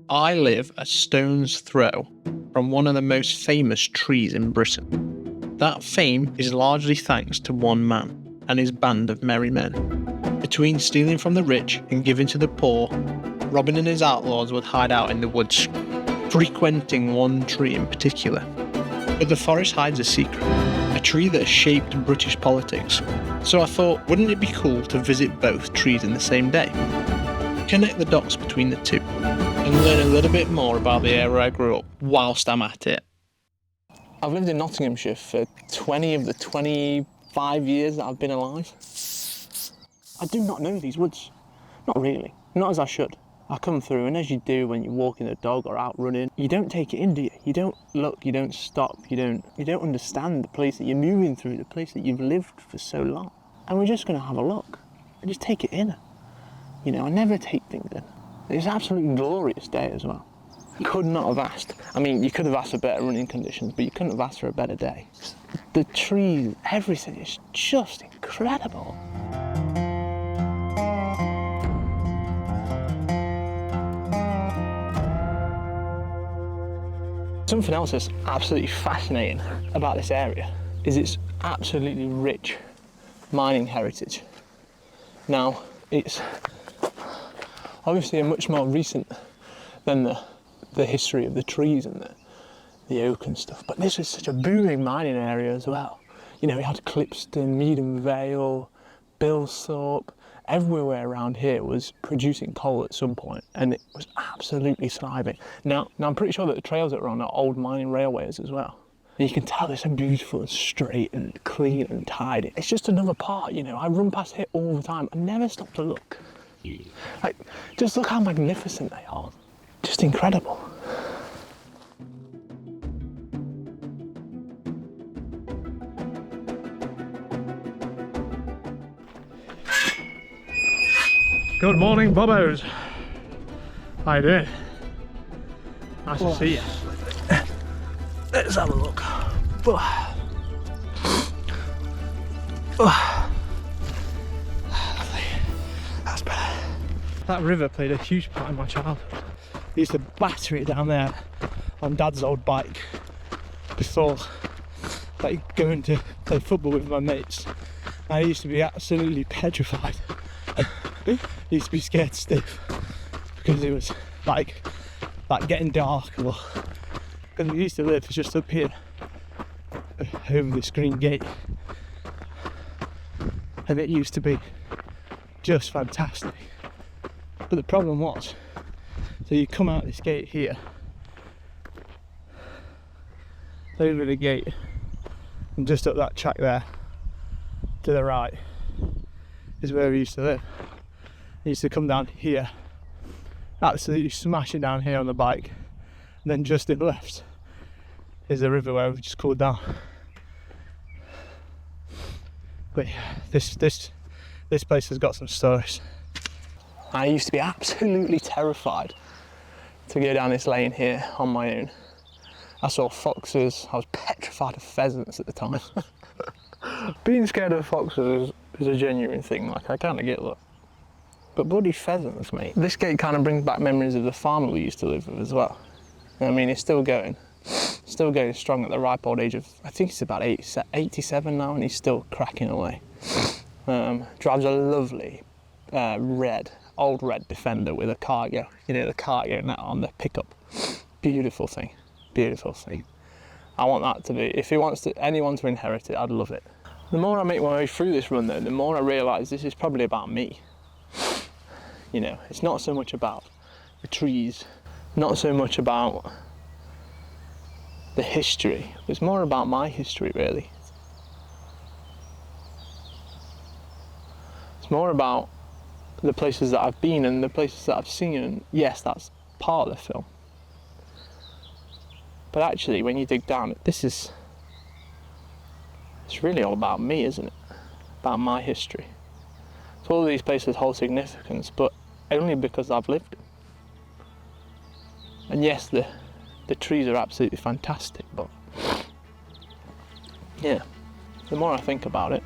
I live a stone's throw from one of the most famous trees in Britain. That fame is largely thanks to one man and his band of merry men. Between stealing from the rich and giving to the poor, Robin and his outlaws would hide out in the woods, frequenting one tree in particular. But the forest hides a secret, a tree that has shaped British politics. So I thought, wouldn't it be cool to visit both trees in the same day? Connect the dots between the two, and learn a little bit more about the area I grew up whilst I'm at it. I've lived in Nottinghamshire for 20 of the 25 years that I've been alive. I do not know these woods. Not really. Not as I should. I come through, and as you do when you're walking the dog or out running, you don't take it in, do you? You don't look, you don't stop, you don't understand the place that you're moving through, the place that you've lived for so long. And we're just going to have a look and just take it in. You know, I never take things in. It's an absolutely glorious day as well. Could not have asked. I mean, you could have asked for better running conditions, but you couldn't have asked for a better day. The trees, everything is just incredible. Something else that's absolutely fascinating about this area is its absolutely rich mining heritage. Now, it's obviously much more recent than the history of the trees and the oak and stuff, but this was such a booming mining area as well. You know, we had Clipston, Meaden Vale, Bilsthorpe, everywhere around here was producing coal at some point, and it was absolutely thriving. Now I'm pretty sure that the trails that were on are old mining railways as well. And you can tell they're so beautiful and straight and clean and tidy. It's just another part, you know. I run past here all the time. I never stop to look. Like, just look how magnificent they are. Just incredible. Good morning, Bobbos. How you doing? Nice to see you. Let's have a look. That's better. That river played a huge part in my childhood. I used to batter it down there on Dad's old bike before, like, going to play football with my mates. I used to be absolutely petrified. I used to be scared stiff because it was like getting dark, or because we used to live just up here over this green gate, and it used to be just fantastic. But the problem was, so you come out this gate here, over the gate, and just up that track there to the right is where we used to live. I used to come down here, absolutely smash it down here on the bike, and then just to the left is the river where we just cooled down. But yeah, this place has got some stories. I used to be absolutely terrified to go down this lane here on my own. I saw foxes. I was petrified of pheasants at the time. Being scared of foxes is a genuine thing. Like, I kind of get that. But bloody pheasants, mate. This gate kind of brings back memories of the farmer we used to live with as well. I mean, it's still going strong at the ripe old age of, I think it's about 87 now, and he's still cracking away. Drives a lovely old red Defender with a cargo, you know, the cargo net on the pickup. Beautiful thing, beautiful thing. I want that to be, if he wants anyone to inherit it, I'd love it. The more I make my way through this run though, the more I realise this is probably about me. You know, it's not so much about the trees, not so much about the history. It's more about my history, really. It's more about the places that I've been and the places that I've seen, and yes, that's part of the film. But actually, when you dig down, it's really all about me, isn't it? About my history. So all of these places hold significance, but only because I've lived it. And yes, the trees are absolutely fantastic, but yeah, the more I think about it,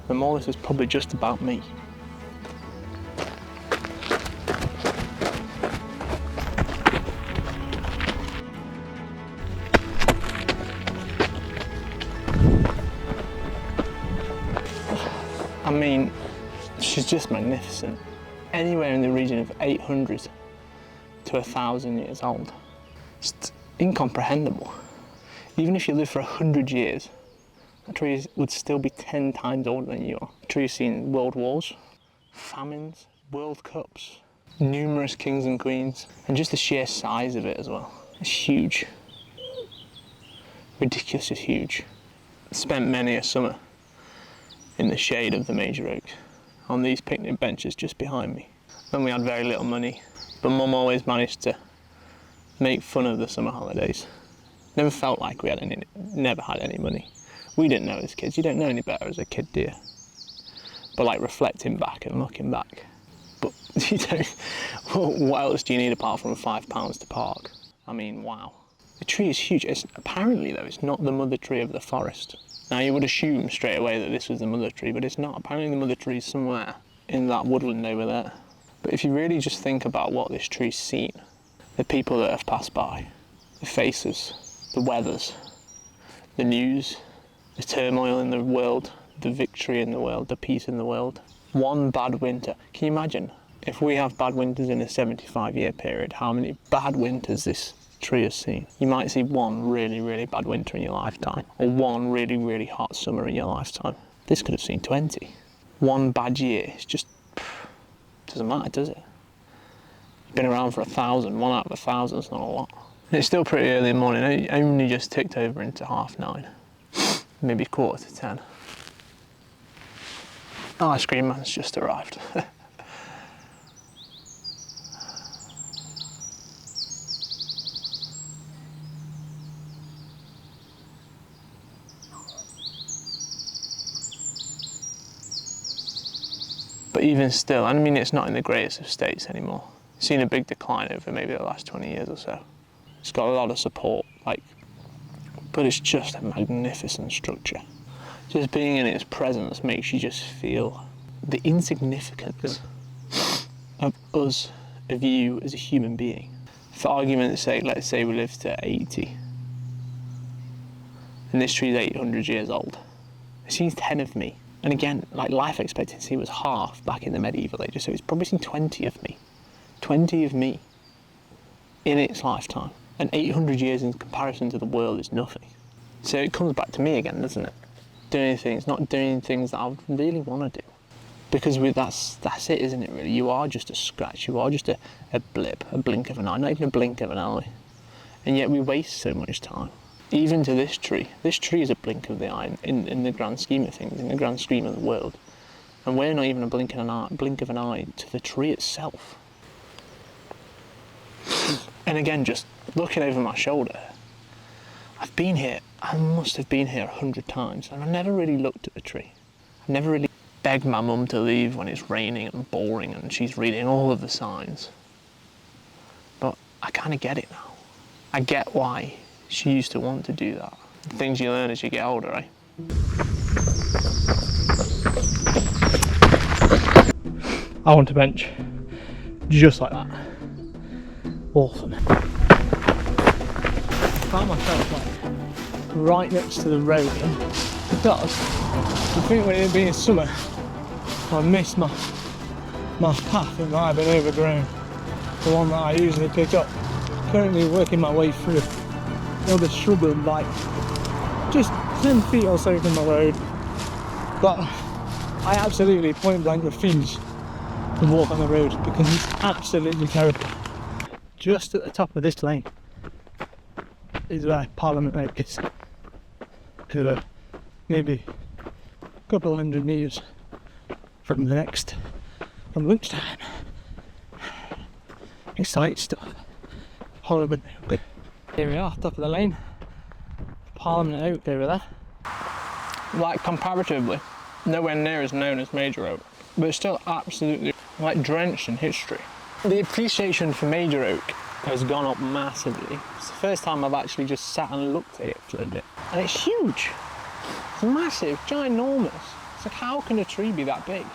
the more this is probably just about me. mean, she's just magnificent. Anywhere in the region of 800 to 1,000 years old. It's incomprehensible. Even if you live for 100 years, a tree would still be 10 times older than you are. A tree has seen world wars, famines, World Cups, numerous kings and queens, and just the sheer size of it as well. It's huge. Ridiculously huge. Spent many a summer in the shade of the major oak, on these picnic benches just behind me. When we had very little money, but Mum always managed to make fun of the summer holidays. Never felt like we had any, never had any money. We didn't know as kids, you don't know any better as a kid, do you? But like reflecting back and looking back, but you don't, what else do you need apart from £5 to park? I mean, wow. The tree is huge. Apparently though, it's not the mother tree of the forest. Now you would assume straight away that this was the mother tree, but it's not. Apparently the mother tree is somewhere in that woodland over there. But if you really just think about what this tree's seen, the people that have passed by, the faces, the weathers, the news, the turmoil in the world, the victory in the world, the peace in the world. One bad winter. Can you imagine? If we have bad winters in a 75-year period, how many bad winters this tree has seen? You might see one really, really bad winter in your lifetime, or one really, really hot summer in your lifetime. This could have seen 20. One bad year, it's just, doesn't matter, does it? You've been around for 1,000, 1 out of 1,000 is not a lot. And it's still pretty early in the morning, it only just ticked over into 9:30, maybe 9:45. Oh, ice cream man's just arrived. But even still, I mean, it's not in the greatest of states anymore. It's seen a big decline over maybe the last 20 years or so. It's got a lot of support, but it's just a magnificent structure. Just being in its presence makes you just feel the insignificance of us, of you as a human being. For argument's sake, let's say we live to 80, and this tree is 800 years old. It's seen 10 of me. And again, like life expectancy was half back in the medieval ages, so it's probably seen 20 of me. 20 of me in its lifetime. And 800 years in comparison to the world is nothing. So it comes back to me again, doesn't it? Doing things, not doing things that I would really want to do. Because that's it, isn't it really? You are just a scratch, you are just a blip, a blink of an eye, not even a blink of an eye. And yet we waste so much time. Even to this tree is a blink of the eye in the grand scheme of things, in the grand scheme of the world. And we're not even a blink of an eye to the tree itself. And again, just looking over my shoulder, I've been here, I must have been here 100 times, and I never really looked at the tree. I've never really begged my mum to leave when it's raining and boring and she's reading all of the signs. But I kind of get it now. I get why she used to want to do that. Things you learn as you get older, eh? I want a bench just like that. Awesome. I found myself like right next to the road because I think when it being summer I missed my path. It might have been overgrown, the one that I usually pick up. Currently working my way through the shrubland, like just 10 feet or so from the road, but I absolutely point blank refuse to walk on the road because it's absolutely terrible. Just at the top of this lane is where Parliament Oak is. Maybe a couple of 100 metres from lunchtime. Exciting stuff. Parliament Oak. Here we are, top of the lane. Parliament Oak over there. Like comparatively, nowhere near as known as Major Oak, but it's still absolutely like drenched in history. The appreciation for Major Oak has gone up massively. It's the first time I've actually just sat and looked at it for a bit. And it's huge. It's massive, ginormous. It's like, how can a tree be that big?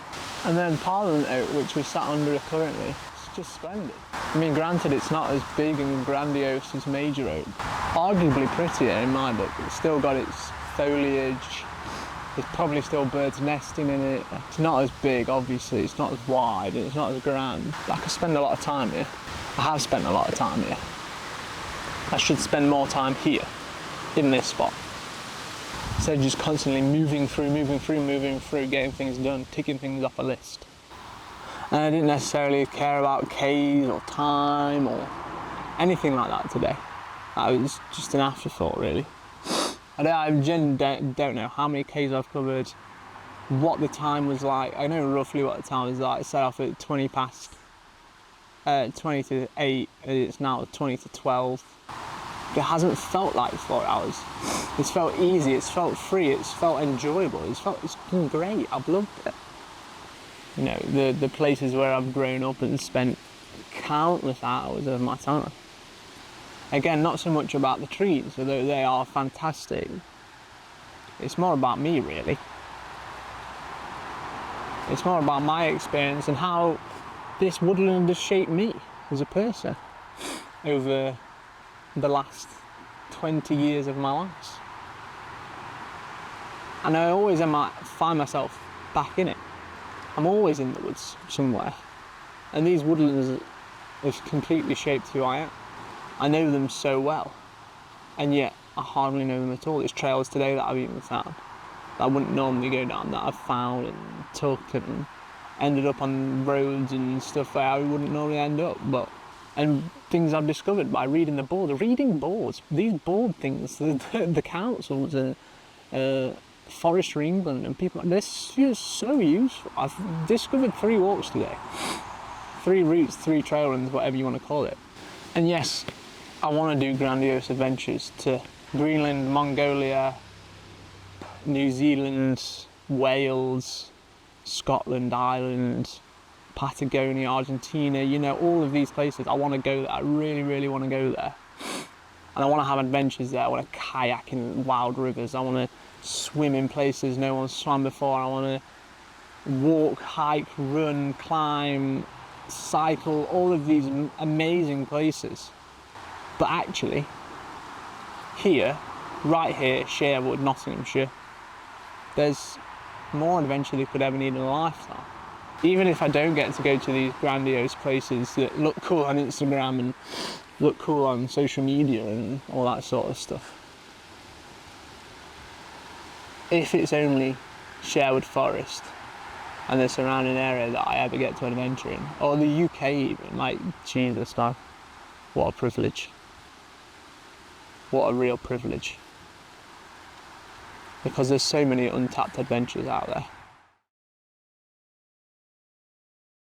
And then Parliament Oak, which we sat under currently, it's just splendid. I mean, granted, it's not as big and grandiose as Major Oak. Arguably prettier in my book. It's still got its foliage, There's probably still birds nesting in it. It's not as big, obviously, it's not as wide, and it's not as grand. But I could spend a lot of time here. I have spent a lot of time here. I should spend more time here, in this spot. Instead of just constantly moving through, getting things done, ticking things off a list. And I didn't necessarily care about K's or time or anything like that today. That was just an afterthought, really. I genuinely don't know how many Ks I've covered, what the time was like. I know roughly what the time was like. I set off at 20 to 8, and it's now 20 to 12. It hasn't felt like 4 hours. It's felt easy, it's felt free, it's felt enjoyable, it's been great, I've loved it. You know, the places where I've grown up and spent countless hours of my time. Again, not so much about the trees, although they are fantastic. It's more about me, really. It's more about my experience and how this woodland has shaped me as a person over the last 20 years of my life. And I always find myself back in it. I'm always in the woods somewhere. And these woodlands have completely shaped who I am. I know them so well, and yet I hardly know them at all. There's trails today that I've even found that I wouldn't normally go down, that I've found and took and ended up on roads and stuff where I wouldn't normally end up, and things I've discovered by reading the boards. Reading boards, these board things, the councils, Forestry England and people, they're just so useful. I've discovered 3 walks today, 3 routes, 3 trail runs, whatever you want to call it. And yes, I want to do grandiose adventures to Greenland, Mongolia, New Zealand, Wales, Scotland, Ireland, Patagonia, Argentina, you know, all of these places. I want to go there. I really, really want to go there. And I want to have adventures there. I want to kayak in wild rivers. I want to swim in places no one's swam before. I want to walk, hike, run, climb, cycle, all of these amazing places. But actually, here, right here, Sherwood, Nottinghamshire, there's more adventure than you could ever need in a lifetime. Even if I don't get to go to these grandiose places that look cool on Instagram and look cool on social media and all that sort of stuff. If it's only Sherwood Forest and the surrounding area that I ever get to adventure in, or the UK even, like, Jesus, man, what a privilege. What a real privilege. Because there's so many untapped adventures out there.